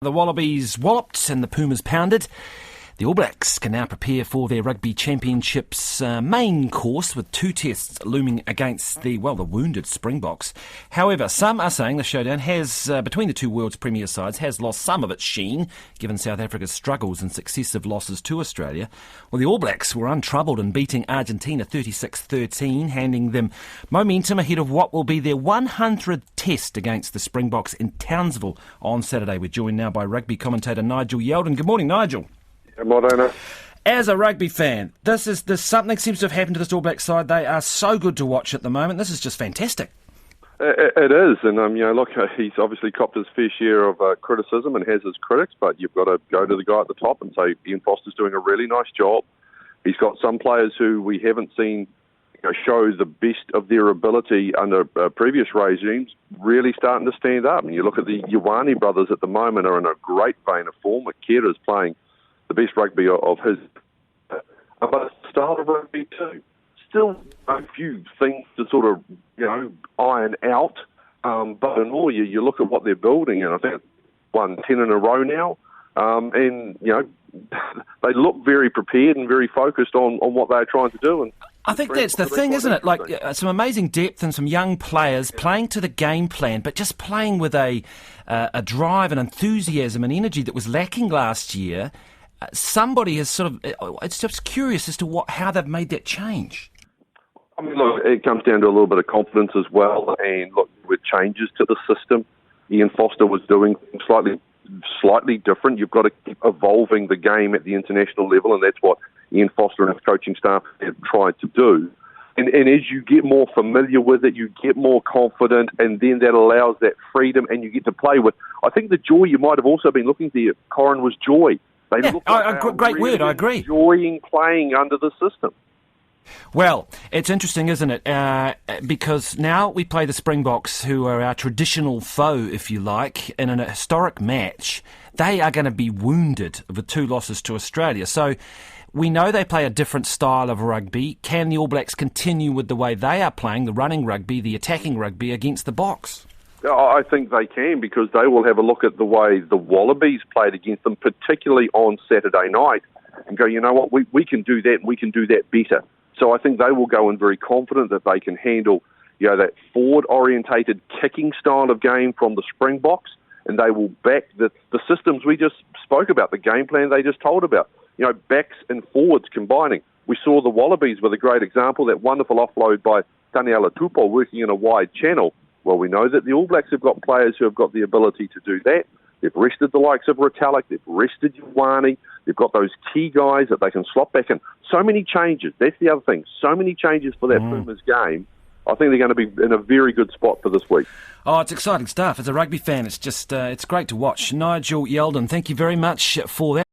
The Wallabies walloped and the Pumas pounded. The All Blacks can now prepare for their Rugby Championships main course with two tests looming against the wounded Springboks. However, some are saying the showdown has, between the two world's premier sides, has lost some of its sheen, given South Africa's struggles and successive losses to Australia. Well, the All Blacks were untroubled in beating Argentina 36-13, handing them momentum ahead of what will be their 100th test against the Springboks in Townsville on Saturday. We're joined now by rugby commentator Nigel Yeldon. Good morning, Nigel. Morena. As a rugby fan, this something seems to have happened to this All Black side. They are so good to watch at the moment. This is just fantastic. It is, and look, he's obviously copped his fair share of criticism and has his critics, but you've got to go to the guy at the top and say Ian Foster's doing a really nice job. He's got some players who we haven't seen show the best of their ability under previous regimes, really starting to stand up. And you look at the Ioane brothers at the moment are in a great vein of form. Akira's playing the best rugby of his, but it's the style of rugby too. Still a few things to sort of, iron out, but in all, you look at what they're building, and I think it's won 10 in a row now, and they look very prepared and very focused on what they're trying to do. And I think that's the thing, isn't it? Like some amazing depth and some young players playing to the game plan, but just playing with a drive and enthusiasm and energy that was lacking last year. Somebody has it's just curious as to how they've made that change. I mean, look, it comes down to a little bit of confidence as well, and look, with changes to the system, Ian Foster was doing slightly different. You've got to keep evolving the game at the international level, and that's what Ian Foster and his coaching staff have tried to do. And as you get more familiar with it, you get more confident, and then that allows that freedom, and you get to play with. I think the joy you might have also been looking for, Corin, was joy. Great really word, I agree. Enjoying playing under the system. Well, it's interesting, isn't it? Because now we play the Springboks, who are our traditional foe, if you like, in a historic match. They are going to be wounded with two losses to Australia. So we know they play a different style of rugby. Can the All Blacks continue with the way they are playing, the running rugby, the attacking rugby, against the Boks? I think they can, because they will have a look at the way the Wallabies played against them, particularly on Saturday night, and go, you know what, we can do that, and we can do that better. So I think they will go in very confident that they can handle, that forward-orientated kicking style of game from the Springboks, and they will back the systems we just spoke about, the game plan they just told about, backs and forwards combining. We saw the Wallabies with a great example, that wonderful offload by Taniela Tupou working in a wide channel. Well, we know that the All Blacks have got players who have got the ability to do that. They've rested the likes of Retallick, they've rested Ioane, they've got those key guys that they can slot back in. So many changes, that's the other thing, so many changes for that Pumas game. I think they're going to be in a very good spot for this week. Oh, it's exciting stuff. As a rugby fan, it's just it's great to watch. Nigel Yeldon, thank you very much for that.